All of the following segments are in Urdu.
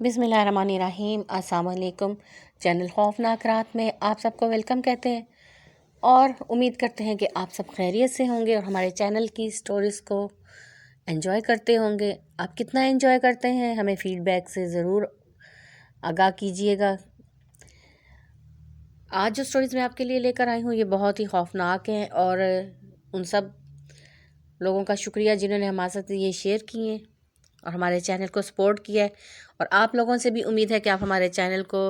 بسم اللہ الرحمن الرحیم۔ السلام علیکم۔ چینل خوفناک رات میں آپ سب کو ویلکم کہتے ہیں اور امید کرتے ہیں کہ آپ سب خیریت سے ہوں گے اور ہمارے چینل کی سٹوریز کو انجوائے کرتے ہوں گے۔ آپ کتنا انجوائے کرتے ہیں ہمیں فیڈ بیک سے ضرور آگاہ کیجیے گا۔ آج جو سٹوریز میں آپ کے لیے لے کر آئی ہوں یہ بہت ہی خوفناک ہیں اور ان سب لوگوں کا شکریہ جنہوں نے ہمارے ساتھ یہ شیئر کی ہیں اور ہمارے چینل کو سپورٹ کیا ہے، اور آپ لوگوں سے بھی امید ہے کہ آپ ہمارے چینل کو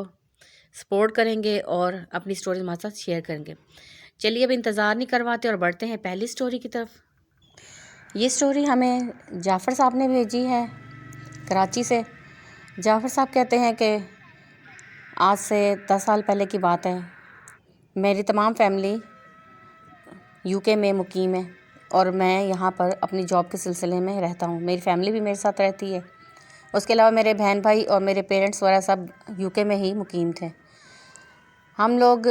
سپورٹ کریں گے اور اپنی سٹوریز ہمارے ساتھ شیئر کریں گے۔ چلیے اب انتظار نہیں کرواتے اور بڑھتے ہیں پہلی سٹوری کی طرف۔ یہ سٹوری ہمیں جعفر صاحب نے بھیجی ہے کراچی سے۔ جعفر صاحب کہتے ہیں کہ آج سے 10 سال پہلے کی بات ہے، میری تمام فیملی یو کے میں مقیم ہے اور میں یہاں پر اپنی جاب کے سلسلے میں رہتا ہوں۔ میری فیملی بھی میرے ساتھ رہتی ہے، اس کے علاوہ میرے بہن بھائی اور میرے پیرنٹس وغیرہ سب یو کے میں ہی مقیم تھے۔ ہم لوگ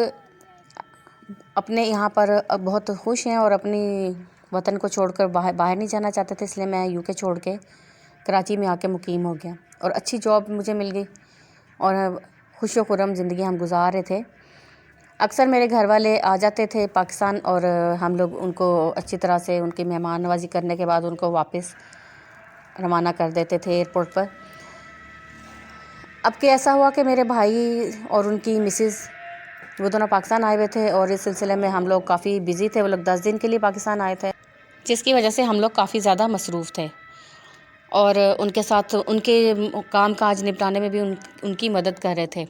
اپنے یہاں پر بہت خوش ہیں اور اپنی وطن کو چھوڑ کر باہر نہیں جانا چاہتے تھے، اس لیے میں یو کے چھوڑ کے کراچی میں آ کے مقیم ہو گیا اور اچھی جاب مجھے مل گئی اور خوش و خرم زندگی ہم گزار رہے تھے۔ اکثر میرے گھر والے آ جاتے تھے پاکستان اور ہم لوگ ان کو اچھی طرح سے ان کی مہمان نوازی کرنے کے بعد ان کو واپس روانہ کر دیتے تھے ایئرپورٹ پر۔ اب کہ ایسا ہوا کہ میرے بھائی اور ان کی مسز وہ دونوں پاکستان آئے ہوئے تھے اور اس سلسلے میں ہم لوگ کافی بزی تھے۔ وہ لوگ 10 دن کے لیے پاکستان آئے تھے، جس کی وجہ سے ہم لوگ کافی زیادہ مصروف تھے اور ان کے ساتھ ان کے کام کاج نپٹانے میں بھی ان کی مدد کر رہے تھے۔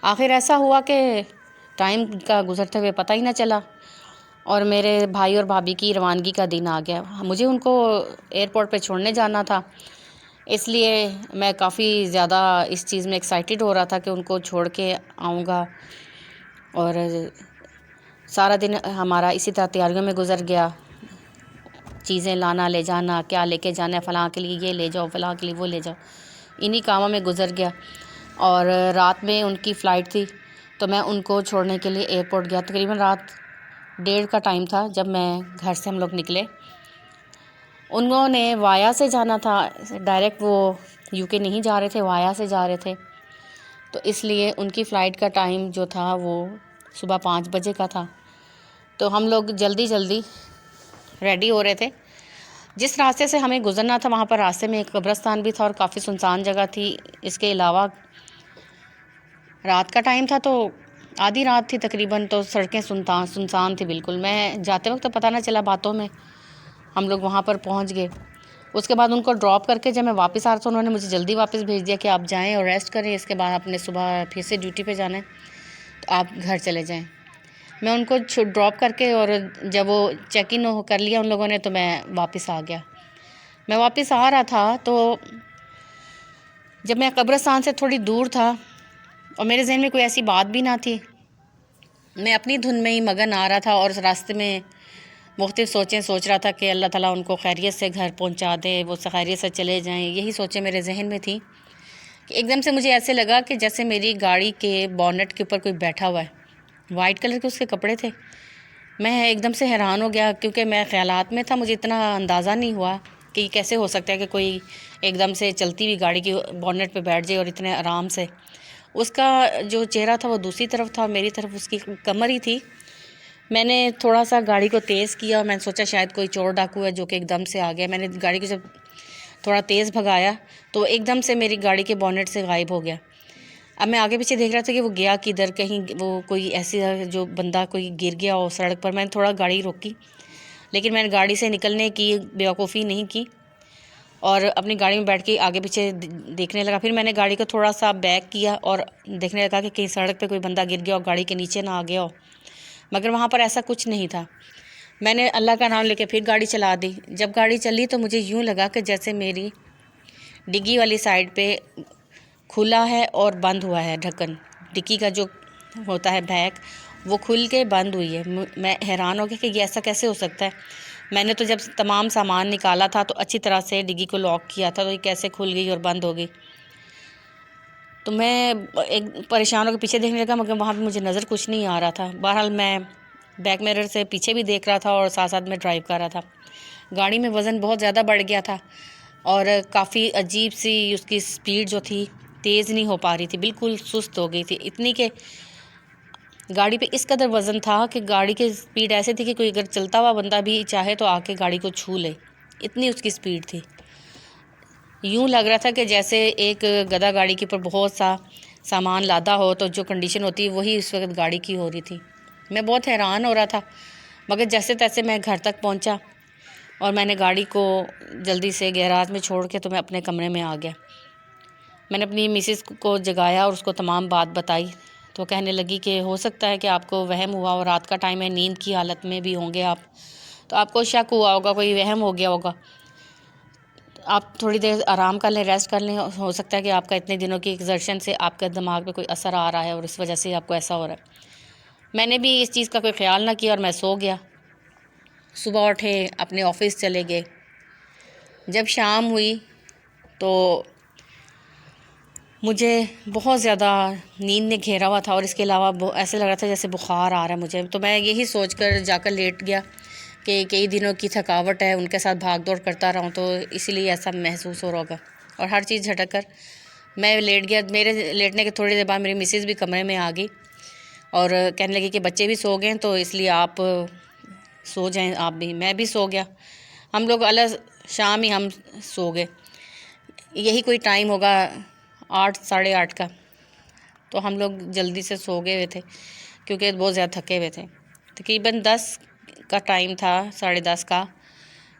آخر ایسا ہوا کہ ٹائم کا گزرتے ہوئے پتہ ہی نہ چلا اور میرے بھائی اور بھابھی کی روانگی کا دن آ گیا۔ مجھے ان کو ایئرپورٹ پہ چھوڑنے جانا تھا، اس لیے میں کافی زیادہ اس چیز میں ایکسائٹیڈ ہو رہا تھا کہ ان کو چھوڑ کے آؤں گا، اور سارا دن ہمارا اسی طرح تیاریوں میں گزر گیا، چیزیں لانا لے جانا، کیا لے کے جانا ہے، فلاں کے لیے یہ لے جاؤ، فلاں کے لیے وہ لے جاؤ، انہی کاموں میں گزر گیا۔ اور رات میں ان کی فلائٹ تھی تو میں ان کو چھوڑنے کے لیے ایئرپورٹ گیا۔ تقریباً رات 1:30 کا ٹائم تھا جب میں گھر سے ہم لوگ نکلے۔ انہوں نے وایا سے جانا تھا، ڈائریکٹ وہ یو کے نہیں جا رہے تھے، وایا سے جا رہے تھے، تو اس لیے ان کی فلائٹ کا ٹائم جو تھا وہ صبح 5 بجے کا تھا۔ تو ہم لوگ جلدی ریڈی ہو رہے تھے۔ جس راستے سے ہمیں گزرنا تھا وہاں پر راستے میں ایک قبرستان بھی تھا اور کافی سنسان جگہ تھی۔ اس کے علاوہ رات کا ٹائم تھا تو آدھی رات تھی تقریباً، تو سڑکیں سنسان تھی بالکل۔ میں جاتے وقت تو پتہ نہ چلا، باتوں میں ہم لوگ وہاں پر پہنچ گئے۔ اس کے بعد ان کو ڈراپ کر کے جب میں واپس آ رہا تھا انہوں نے مجھے جلدی واپس بھیج دیا کہ آپ جائیں اور ریسٹ کریں، اس کے بعد آپ نے صبح پھر سے ڈیوٹی پہ جانا ہے تو آپ گھر چلے جائیں۔ میں ان کو ڈراپ کر کے اور جب وہ چیک ان کر لیا ان لوگوں نے تو میں واپس آ گیا۔ میں واپس آ رہا تھا تو جب میں قبرستان سے تھوڑی دور تھا اور میرے ذہن میں کوئی ایسی بات بھی نہ تھی، میں اپنی دھن میں ہی مگن آ رہا تھا اور راستے میں مختلف سوچیں سوچ رہا تھا کہ اللہ تعالیٰ ان کو خیریت سے گھر پہنچا دے، وہ خیریت سے چلے جائیں، یہی سوچیں میرے ذہن میں تھی کہ ایک دم سے مجھے ایسے لگا کہ جیسے میری گاڑی کے بونٹ کے اوپر کوئی بیٹھا ہوا ہے، وائٹ کلر کے اس کے کپڑے تھے۔ میں ایک دم سے حیران ہو گیا کیونکہ میں خیالات میں تھا، مجھے اتنا اندازہ نہیں ہوا کہ یہ کیسے ہو سکتا ہے کہ کوئی ایک دم سے چلتی ہوئی گاڑی کی بونٹ پہ بیٹھ جائے اور اتنے آرام سے۔ اس کا جو چہرہ تھا وہ دوسری طرف تھا، میری طرف اس کی کمر ہی تھی۔ میں نے تھوڑا سا گاڑی کو تیز کیا اور میں نے سوچا شاید کوئی چور ڈاکو ہے جو کہ ایک دم سے آ گیا۔ میں نے گاڑی کو جب تھوڑا تیز بھگایا تو ایک دم سے میری گاڑی کے بونٹ سے غائب ہو گیا۔ اب میں آگے پیچھے دیکھ رہا تھا کہ وہ گیا کدھر، کہیں وہ کوئی ایسی جو بندہ کوئی گر گیا ہو سڑک پر۔ میں نے تھوڑا گاڑی روکی لیکن میں نے گاڑی سے نکلنے کی بیوقوفی نہیں کی اور اپنی گاڑی میں بیٹھ کے آگے پیچھے دیکھنے لگا۔ پھر میں نے گاڑی کو تھوڑا سا بیک کیا اور دیکھنے لگا کہ کہیں سڑک پہ کوئی بندہ گر گیا ہو، گاڑی کے نیچے نہ آ گیا ہو، مگر وہاں پر ایسا کچھ نہیں تھا۔ میں نے اللہ کا نام لے کے پھر گاڑی چلا دی۔ جب گاڑی چلی تو مجھے یوں لگا کہ جیسے میری ڈگی والی سائڈ پہ کھلا ہے اور بند ہوا ہے ڈھکن، ڈگی کا جو ہوتا ہے بیک وہ کھل کے بند ہوئی ہے۔ میں حیران ہو گیا کہ یہ ایسا کیسے ہو سکتا ہے۔ میں نے تو جب تمام سامان نکالا تھا تو اچھی طرح سے ڈگی کو لاک کیا تھا، تو یہ کیسے کھل گئی اور بند ہو گئی۔ تو میں ایک پریشان ہو کے پیچھے دیکھنے لگا مگر وہاں پہ مجھے نظر کچھ نہیں آ رہا تھا۔ بہرحال میں بیک میرر سے پیچھے بھی دیکھ رہا تھا اور ساتھ ساتھ میں ڈرائیو کر رہا تھا۔ گاڑی میں وزن بہت زیادہ بڑھ گیا تھا اور کافی عجیب سی اس کی سپیڈ جو تھی تیز نہیں ہو پا رہی تھی، بالکل سست ہو گئی تھی، اتنی کہ گاڑی پہ اس قدر وزن تھا کہ گاڑی کی سپیڈ ایسے تھی کہ کوئی اگر چلتا ہوا بندہ بھی چاہے تو آ کے گاڑی کو چھو لے، اتنی اس کی سپیڈ تھی۔ یوں لگ رہا تھا کہ جیسے ایک گدھا گاڑی کے اوپر بہت سا سامان لادا ہو تو جو کنڈیشن ہوتی ہے وہی اس وقت گاڑی کی ہو رہی تھی۔ میں بہت حیران ہو رہا تھا، مگر جیسے تیسے میں گھر تک پہنچا اور میں نے گاڑی کو جلدی سے گیراج میں چھوڑ کے تو میں اپنے کمرے میں آ گیا۔ میں نے اپنی مسز کو جگایا اور اس کو تمام بات بتائی، تو کہنے لگی کہ ہو سکتا ہے کہ آپ کو وہم ہوا، اور رات کا ٹائم ہے، نیند کی حالت میں بھی ہوں گے آپ، تو آپ کو شک ہوا ہوگا، کوئی وہم ہو گیا ہوگا، آپ تھوڑی دیر آرام کر لیں، ریسٹ کر لیں، ہو سکتا ہے کہ آپ کا اتنے دنوں کی ایگزرشن سے آپ کے دماغ پہ کوئی اثر آ رہا ہے اور اس وجہ سے آپ کو ایسا ہو رہا ہے۔ میں نے بھی اس چیز کا کوئی خیال نہ کیا اور میں سو گیا۔ صبح اٹھے، اپنے آفس چلے گئے۔ جب شام ہوئی تو مجھے بہت زیادہ نیند نے گھیرا ہوا تھا، اور اس کے علاوہ ایسے لگ رہا تھا جیسے بخار آ رہا ہے مجھے، تو میں یہی سوچ کر جا کر لیٹ گیا کہ کئی دنوں کی تھکاوٹ ہے، ان کے ساتھ بھاگ دوڑ کرتا رہا ہوں تو اسی لیے ایسا محسوس ہو رہا ہوگا، اور ہر چیز جھٹک کر میں لیٹ گیا۔ میرے لیٹنے کے تھوڑی دیر بعد میری مسز بھی کمرے میں آ گئی اور کہنے لگی کہ بچے بھی سو گئے تو اس لیے آپ سو جائیں آپ بھی۔ میں بھی سو گیا، ہم لوگ شام ہی ہم سو گئے، یہی کوئی ٹائم ہوگا 8 ساڑھے 8 کا، تو ہم لوگ جلدی سے سو گئے ہوئے تھے کیونکہ بہت زیادہ تھکے ہوئے تھے۔ تقریباً 10 کا ٹائم تھا، 10:30 کا،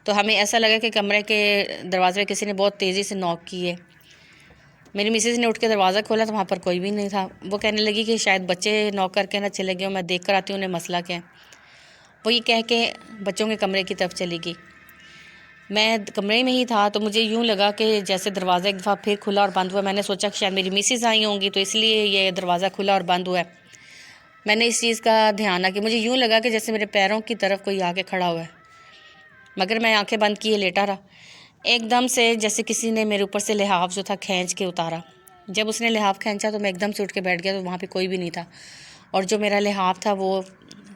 تو ہمیں ایسا لگا کہ کمرے کے دروازے پہ کسی نے بہت تیزی سے نوک کی ہے۔ میری مسز نے اٹھ کے دروازہ کھولا تو وہاں پر کوئی بھی نہیں تھا۔ وہ کہنے لگی کہ شاید بچے نوک کر کے نہ چلے گئے، میں دیکھ کر آتی ہوں انہیں مسئلہ کیا ہے۔ وہ یہ کہہ کے بچوں کے کمرے کی طرف چلی گئی۔ میں کمرے میں ہی تھا تو مجھے یوں لگا کہ جیسے دروازہ ایک دفعہ پھر کھلا اور بند ہوا، میں نے سوچا کہ شاید میری مسز آئی ہوں گی تو اس لیے یہ دروازہ کھلا اور بند ہوا ہے۔ میں نے اس چیز کا دھیان نہ کہ مجھے یوں لگا کہ جیسے میرے پیروں کی طرف کوئی آ کے کھڑا ہوا ہے، مگر میں آنکھیں بند کیے لیٹا رہا۔ ایک دم سے جیسے کسی نے میرے اوپر سے لحاف جو تھا کھینچ کے اتارا۔ جب اس نے لحاف کھینچا تو میں ایک دم سے اٹھ کے بیٹھ گیا، تو وہاں پہ کوئی بھی نہیں تھا، اور جو میرا لحاف تھا وہ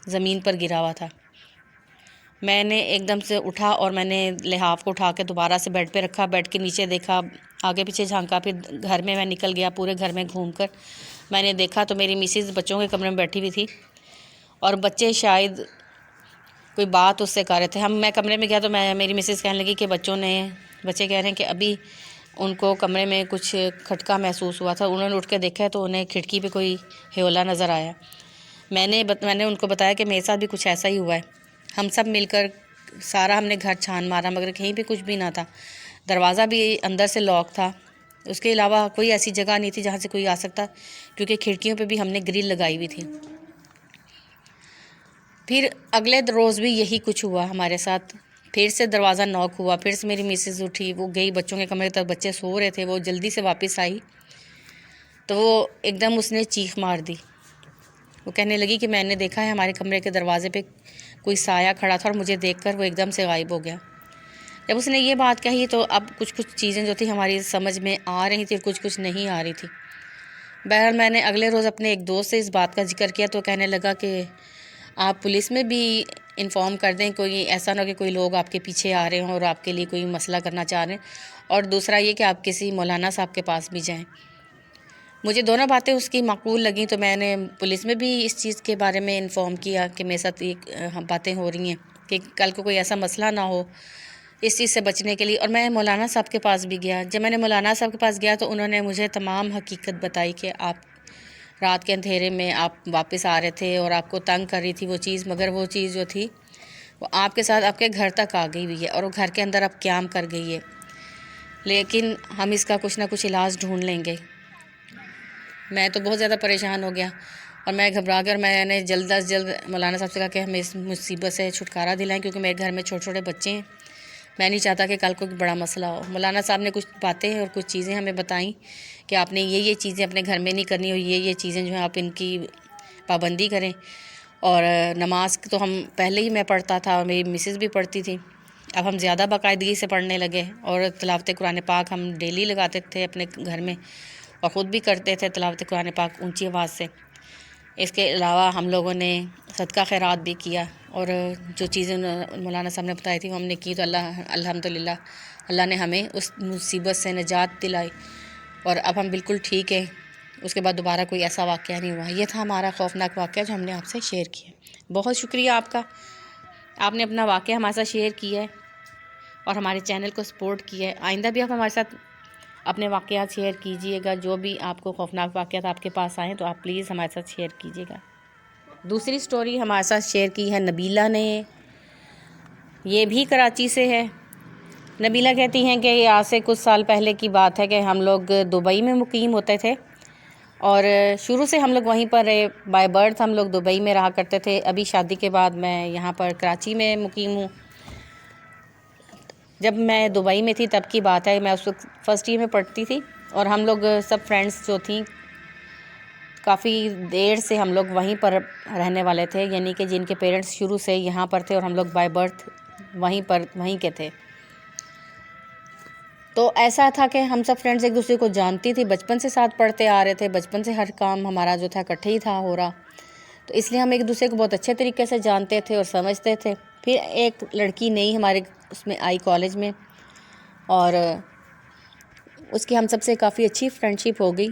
زمین پر گرا ہوا تھا۔ میں نے ایک دم سے اٹھا اور میں نے لحاف کو اٹھا کے دوبارہ سے بیڈ پہ رکھا، بیڈ کے نیچے دیکھا، آگے پیچھے جھانکا، پھر گھر میں نکل گیا، پورے گھر میں گھوم کر میں نے دیکھا تو میری مسز بچوں کے کمرے میں بیٹھی ہوئی تھی، اور بچے شاید کوئی بات اس سے کر رہے تھے۔ میں کمرے میں گیا تو میری مسز کہنے لگی کہ بچے کہہ رہے ہیں کہ ابھی ان کو کمرے میں کچھ کھٹکا محسوس ہوا تھا، انہوں نے اٹھ کے دیکھا تو انہیں کھڑکی پہ کوئی ہیولا نظر آیا۔ میں نے ان کو بتایا کہ میرے ساتھ بھی کچھ ایسا ہی ہوا ہے۔ ہم سب مل کر ہم نے گھر چھان مارا مگر کہیں پہ کچھ بھی نہ تھا، دروازہ بھی اندر سے لاک تھا، اس کے علاوہ کوئی ایسی جگہ نہیں تھی جہاں سے کوئی آ سکتا، کیونکہ کھڑکیوں پہ بھی ہم نے گرل لگائی ہوئی تھی۔ پھر اگلے روز بھی یہی کچھ ہوا ہمارے ساتھ، پھر سے دروازہ نوک ہوا، پھر سے میری مسز اٹھی، وہ گئی بچوں کے کمرے تک، بچے سو رہے تھے، وہ جلدی سے واپس آئی تو وہ ایک دم اس نے چیخ مار دی۔ وہ کہنے لگی کہ میں نے دیکھا ہے ہمارے کمرے کے دروازے پہ کوئی سایہ کھڑا تھا، اور مجھے دیکھ کر وہ ایک دم سے غائب ہو گیا۔ جب اس نے یہ بات کہی تو اب کچھ چیزیں جو تھیں ہماری سمجھ میں آ رہی تھی اور کچھ نہیں آ رہی تھی۔ بہرحال میں نے اگلے روز اپنے ایک دوست سے اس بات کا ذکر کیا تو کہنے لگا کہ آپ پولیس میں بھی انفارم کر دیں، کوئی ایسا نہ ہو کہ کوئی لوگ آپ کے پیچھے آ رہے ہوں اور آپ کے لیے کوئی مسئلہ کرنا چاہ رہے ہیں، اور دوسرا یہ کہ آپ کسی مولانا صاحب کے پاس بھی جائیں۔ مجھے دونوں باتیں اس کی معقول لگیں تو میں نے پولیس میں بھی اس چیز کے بارے میں انفارم کیا کہ میرے ساتھ یہ باتیں ہو رہی ہیں کہ کل کو کوئی ایسا مسئلہ نہ ہو، اس چیز سے بچنے کے لیے۔ اور میں مولانا صاحب کے پاس بھی گیا۔ جب میں نے مولانا صاحب کے پاس گیا تو انہوں نے مجھے تمام حقیقت بتائی کہ آپ رات کے اندھیرے میں آپ واپس آ رہے تھے اور آپ کو تنگ کر رہی تھی وہ چیز، مگر وہ چیز جو تھی وہ آپ کے ساتھ آپ کے گھر تک آ گئی ہوئی ہے اور وہ گھر کے اندر اب قیام کر گئی ہے، لیکن ہم اس کا کچھ نہ کچھ علاج ڈھونڈ لیں گے۔ میں تو بہت زیادہ پریشان ہو گیا اور میں گھبرا گیا، اور میں نے جلد از جلد مولانا صاحب سے کہا کہ ہمیں اس مصیبت سے چھٹکارا دلائیں، کیونکہ میرے گھر میں چھوٹے چھوٹے بچے ہیں، میں نہیں چاہتا کہ کل کو بڑا مسئلہ ہو۔ مولانا صاحب نے کچھ باتیں اور کچھ چیزیں ہمیں بتائیں کہ آپ نے یہ چیزیں اپنے گھر میں نہیں کرنی، اور یہ چیزیں جو ہیں آپ ان کی پابندی کریں۔ اور نماز تو ہم پہلے ہی میں پڑھتا تھا اور میری مسز بھی پڑھتی تھی، اب ہم زیادہ باقاعدگی سے پڑھنے لگے، اور تلاوت قرآن پاک ہم ڈیلی لگاتے تھے اپنے گھر میں، اور خود بھی کرتے تھے تلاوت قرآن پاک اونچی آواز سے۔ اس کے علاوہ ہم لوگوں نے صدقہ خیرات بھی کیا، اور جو چیزیں مولانا صاحب نے بتائی تھی وہ ہم نے کی، تو الحمدللہ اللہ نے ہمیں اس مصیبت سے نجات دلائی۔ اور اب ہم بالکل ٹھیک ہیں. اس کے بعد دوبارہ کوئی ایسا واقعہ نہیں ہوا. یہ تھا ہمارا خوفناک واقعہ جو ہم نے آپ سے شیئر کیا. بہت شکریہ آپ کا، آپ نے اپنا واقعہ ہمارے ساتھ شیئر کیا ہے اور ہمارے چینل کو سپورٹ کیا ہے. آئندہ بھی آپ ہمارے ساتھ اپنے واقعات شیئر کیجئے گا. جو بھی آپ کو خوفناک واقعات آپ کے پاس آئیں تو آپ پلیز ہمارے ساتھ شیئر کیجئے گا. دوسری سٹوری ہمارے ساتھ شیئر کی ہے نبیلہ نے. یہ بھی کراچی سے ہے. نبیلہ کہتی ہیں کہ آج سے کچھ سال پہلے کی بات ہے کہ ہم لوگ دبئی میں مقیم ہوتے تھے اور شروع سے ہم لوگ وہیں پر رہے. بائی برتھ ہم لوگ دبئی میں رہا کرتے تھے. ابھی شادی کے بعد میں یہاں پر کراچی میں مقیم ہوں. جب میں دبئی میں تھی تب کی بات ہے، میں اس وقت فرسٹ ایئر میں پڑھتی تھی اور ہم لوگ سب فرینڈس جو تھیں کافی دیر سے ہم لوگ وہیں پر رہنے والے تھے، یعنی کہ جن کے پیرنٹس شروع سے یہاں پر تھے اور ہم لوگ بائی برتھ وہیں کے تھے. تو ایسا تھا کہ ہم سب فرینڈز ایک دوسرے کو جانتی تھی، بچپن سے ساتھ پڑھتے آ رہے تھے، بچپن سے ہر کام ہمارا جو تھا اکٹھے ہی تھا ہو رہا. تو اس لیے ہم ایک دوسرے کو بہت اچھے طریقے سے جانتے تھے اور سمجھتے تھے. پھر ایک لڑکی نئی ہمارے اس میں آئی کالج میں اور اس کی ہم سب سے کافی اچھی فرینڈشپ ہو گئی.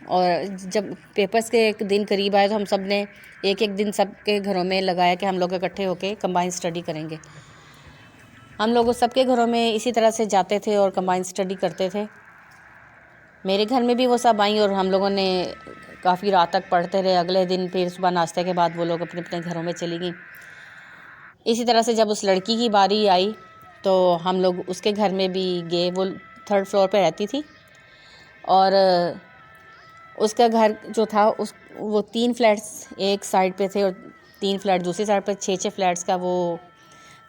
اور جب پیپرز کے ایک دن قریب آئے تو ہم سب نے ایک دن سب کے گھروں میں لگایا کہ ہم لوگ اکٹھے ہو کے کمبائن اسٹڈی کریں گے. ہم لوگ سب کے گھروں میں اسی طرح سے جاتے تھے اور کمبائن اسٹڈی کرتے تھے. میرے گھر میں بھی وہ سب آئیں اور ہم لوگوں نے کافی رات تک پڑھتے رہے. اگلے دن پھر صبح ناشتے کے بعد وہ لوگ اپنے اپنے گھروں میں چلی گئیں. اسی طرح سے جب اس لڑکی کی باری آئی تو ہم لوگ اس کے گھر میں بھی گئے. وہ 3rd فلور پہ رہتی تھی اور اس کا گھر جو تھا وہ 3 فلیٹس ایک سائڈ پہ تھے اور 3 فلیٹ دوسری سائڈ پہ. 6 فلیٹس کا وہ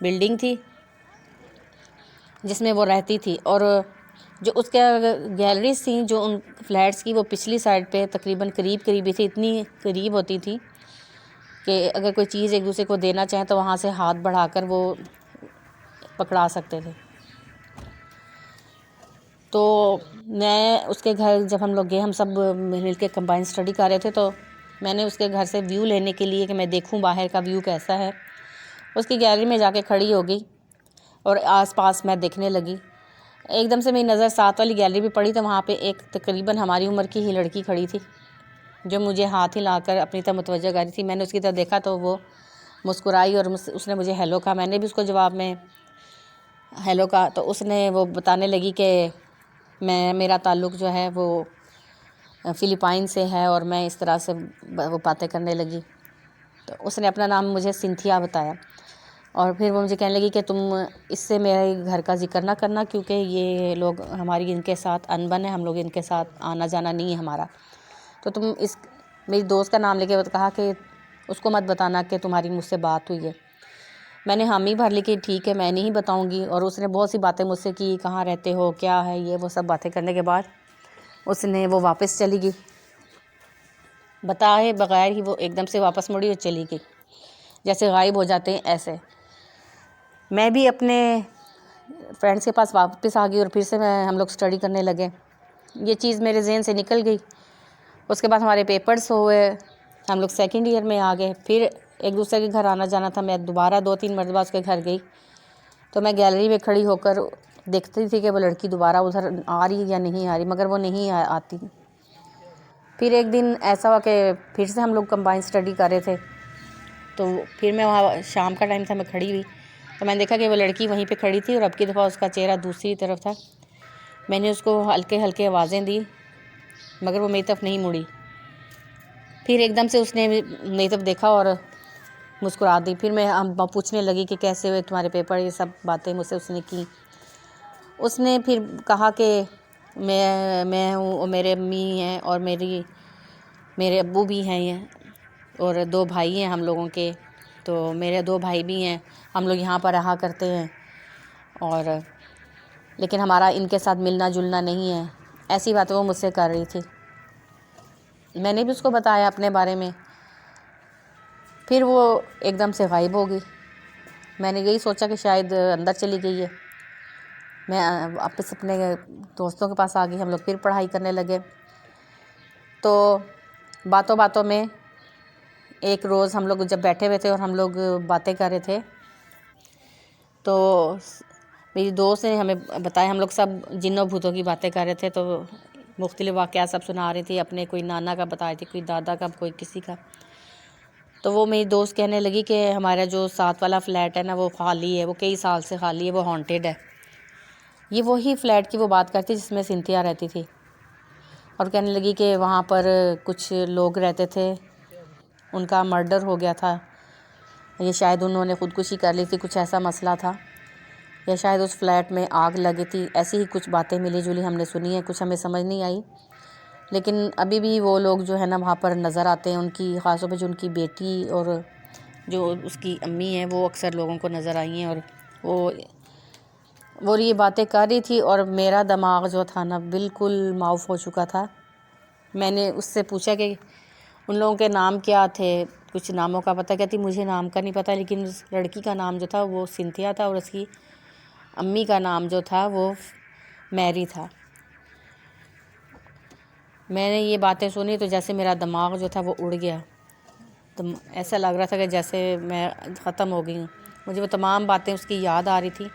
بلڈنگ تھی جس میں وہ رہتی تھی. اور جو اس کے گیلریز تھیں جو ان فلیٹس کی وہ پچھلی سائڈ پہ تقریباً قریب ہی تھی. اتنی قریب ہوتی تھی کہ اگر کوئی چیز ایک دوسرے کو دینا چاہیں تو وہاں سے ہاتھ بڑھا کر وہ پکڑا سکتے تھے. تو میں اس کے گھر جب ہم لوگ گئے، ہم سب مل کے کمبائن اسٹڈی کر رہے تھے، تو میں نے اس کے گھر سے ویو لینے کے لیے کہ میں دیکھوں باہر کا ویو کیسا ہے، اس کی گیلری میں جا کے کھڑی ہو گئی اور آس پاس میں دیکھنے لگی. ایک دم سے میری نظر ساتھ والی گیلری پہ پڑی تو وہاں پہ ایک تقریباً ہماری عمر کی ہی لڑکی کھڑی تھی جو مجھے ہاتھ ہلا کر اپنی طرف متوجہ کر رہی تھی. میں نے اس کی طرف دیکھا تو وہ مسکرائی اور اس نے مجھے ہیلو کہا. میں نے بھی اس کو جواب میں ہیلو کہا. تو اس نے وہ بتانے لگی کہ میرا تعلق جو ہے وہ فلپائن سے ہے اور میں اس طرح سے وہ باتیں کرنے لگی. تو اس نے اپنا نام مجھے سنتھیا بتایا اور پھر وہ مجھے کہنے لگی کہ تم اس سے میرے گھر کا ذکر نہ کرنا کیونکہ یہ لوگ ہماری ان کے ساتھ انبن ہے، ہم لوگ ان کے ساتھ آنا جانا نہیں ہے ہمارا. تو تم میری دوست کا نام لے کے کہا کہ اس کو مت بتانا کہ تمہاری مجھ سے بات ہوئی ہے. میں نے حامی بھر لی کہ ٹھیک ہے میں نہیں بتاؤں گی. اور اس نے بہت سی باتیں مجھ سے کی، کہاں رہتے ہو، کیا ہے یہ وہ سب باتیں کرنے کے بعد اس نے وہ واپس چلی گئی. بتائے بغیر ہی وہ ایک دم سے واپس مڑی اور چلی گئی، جیسے غائب ہو جاتے ہیں ایسے. میں بھی اپنے فرینڈس کے پاس واپس آ گئی اور پھر سے ہم لوگ اسٹڈی کرنے لگے. یہ چیز میرے ذہن سے نکل گئی. اس کے بعد ہمارے پیپرز ہوئے، ہم لوگ 2nd ایئر میں آ گئے. پھر ایک دوسرے کے گھر آنا جانا تھا. میں دوبارہ 2-3 مرتبہ اس کے گھر گئی تو میں گیلری میں کھڑی ہو کر دیکھتی تھی کہ وہ لڑکی دوبارہ ادھر آ رہی یا نہیں آ رہی، مگر وہ نہیں آتی. پھر ایک دن ایسا ہوا کہ پھر سے ہم لوگ کمبائن اسٹڈی کر رہے تھے تو پھر میں وہاں شام کا ٹائم تھا، میں کھڑی ہوئی تو میں نے دیکھا کہ وہ لڑکی وہیں پہ کھڑی تھی اور اب کی دفعہ اس کا چہرہ دوسری طرف تھا. میں نے اس کو ہلکے ہلکے آوازیں دی مگر وہ میری طرف نہیں مڑی. پھر ایک دم سے اس نے میری طرف دیکھا اور مسکرا دی. پھر میں پوچھنے لگی کہ کیسے ہوئے تمہارے پیپر، یہ سب باتیں مجھ سے اس نے کی. اس نے پھر کہا کہ میں ہوں اور میرے امی ہیں اور میرے ابو بھی ہیں اور 2 بھائی ہیں ہم لوگوں کے. تو میرے 2 بھائی بھی ہیں، ہم لوگ یہاں پر رہا کرتے ہیں اور لیکن ہمارا ان کے ساتھ ملنا جلنا نہیں ہے. ایسی باتیں وہ مجھ سے کر رہی تھی. میں نے بھی اس کو بتایا اپنے بارے میں. پھر وہ ایک دم سے غائب ہو گئی. میں نے یہی سوچا کہ شاید اندر چلی گئی ہے. میں واپس اپنے دوستوں کے پاس آ گئی. ہم لوگ پھر پڑھائی کرنے لگے. تو باتوں میں ایک روز ہم لوگ جب بیٹھے ہوئے تھے اور ہم لوگ باتیں کر رہے تھے تو میری دوست نے ہمیں بتایا، ہم لوگ سب جنوں بھوتوں کی باتیں کر رہے تھے. تو مختلف واقعات سب سنا رہی تھی، اپنے کوئی نانا کا بتا رہی تھی، کوئی دادا کا، کوئی کسی کا۔ تو وہ میری دوست کہنے لگی کہ ہمارا جو ساتھ والا فلیٹ ہے نا وہ خالی ہے، وہ کئی سال سے خالی ہے، وہ ہانٹیڈ ہے۔ یہ وہی فلیٹ کی وہ بات کرتی جس میں سنتھیا رہتی تھی، اور کہنے لگی کہ وہاں پر کچھ لوگ رہتے تھے، ان کا مرڈر ہو گیا تھا، یہ شاید انہوں نے خودکشی کر لی تھی، کچھ ایسا مسئلہ تھا، یا شاید اس فلیٹ میں آگ لگی تھی۔ ایسی ہی کچھ باتیں ملی جلی ہم نے سنی ہیں، کچھ ہمیں سمجھ نہیں آئی، لیکن ابھی بھی وہ لوگ جو ہے نا وہاں پر نظر آتے ہیں، ان کی خاص طور پہ جو ان کی بیٹی اور جو اس کی امی ہیں وہ اکثر لوگوں کو نظر آئی ہیں، اور وہ یہ باتیں کر رہی تھی، اور میرا دماغ جو تھا نا بالکل معاف ہو چکا تھا۔ میں نے اس سے پوچھا کہ ان لوگوں کے نام کیا تھے، کچھ ناموں کا پتہ، کہتی مجھے نام کا نہیں پتہ، لیکن اس لڑکی کا نام جو تھا وہ سنتھیا تھا، اور اس کی امی کا نام جو تھا وہ میری تھا۔ میں نے یہ باتیں سنی تو جیسے میرا دماغ جو تھا وہ اڑ گیا، تو ایسا لگ رہا تھا کہ جیسے میں ختم ہو گئی ہوں۔ مجھے وہ تمام باتیں اس کی یاد آ رہی تھی۔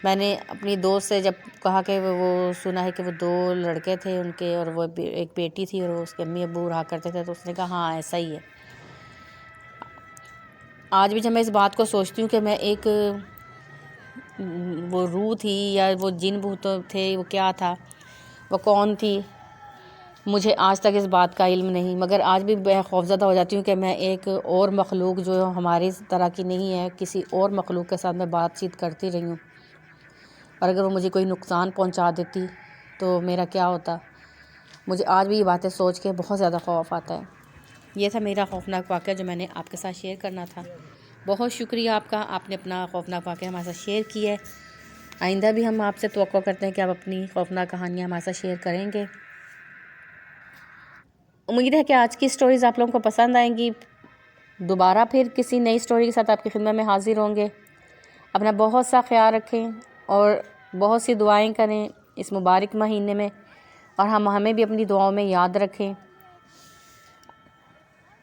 میں نے اپنی دوست سے جب کہا کہ وہ سنا ہے کہ وہ 2 لڑکے تھے ان کے، اور وہ ایک بیٹی تھی، اور اس کے امی ابو رہا کرتے تھے، تو اس نے کہا ہاں ایسا ہی ہے۔ آج بھی جب میں اس بات کو سوچتی ہوں کہ میں ایک وہ روح تھی یا وہ جن بھوت تھے، وہ کیا تھا، وہ کون تھی، مجھے آج تک اس بات کا علم نہیں، مگر آج بھی میں خوفزدہ ہو جاتی ہوں کہ میں ایک اور مخلوق جو ہماری طرح کی نہیں ہے، کسی اور مخلوق کے ساتھ میں بات چیت کرتی رہی ہوں، اور اگر وہ مجھے کوئی نقصان پہنچا دیتی تو میرا کیا ہوتا۔ مجھے آج بھی یہ باتیں سوچ کے بہت زیادہ خوف آتا ہے۔ یہ تھا میرا خوفناک واقعہ جو میں نے آپ کے ساتھ شیئر کرنا تھا۔ بہت شکریہ آپ نے اپنا خوفناک واقعہ ہمارے ساتھ شیئر کیا ہے۔ آئندہ بھی ہم آپ سے توقع کرتے ہیں کہ آپ اپنی خوفناک کہانیاں ہمارے ساتھ شیئر کریں گے۔ امید ہے کہ آج کی سٹوریز آپ لوگوں کو پسند آئیں گی۔ دوبارہ پھر کسی نئی سٹوری کے ساتھ آپ کی خدمت میں حاضر ہوں گے۔ اپنا بہت سا خیال رکھیں اور بہت سی دعائیں کریں اس مبارک مہینے میں، اور ہمیں بھی اپنی دعاؤں میں یاد رکھیں۔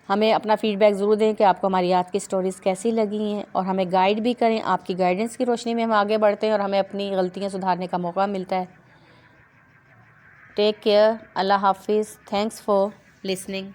ہمیں اپنا فیڈ بیک ضرور دیں کہ آپ کو ہماری آج کی سٹوریز کیسی لگی ہیں، اور ہمیں گائیڈ بھی کریں۔ آپ کی گائیڈنس کی روشنی میں ہم آگے بڑھتے ہیں اور ہمیں اپنی غلطیاں سدھارنے کا موقع ملتا ہے۔ ٹیک کیئر، اللہ حافظ، تھینکس فار لسننگ۔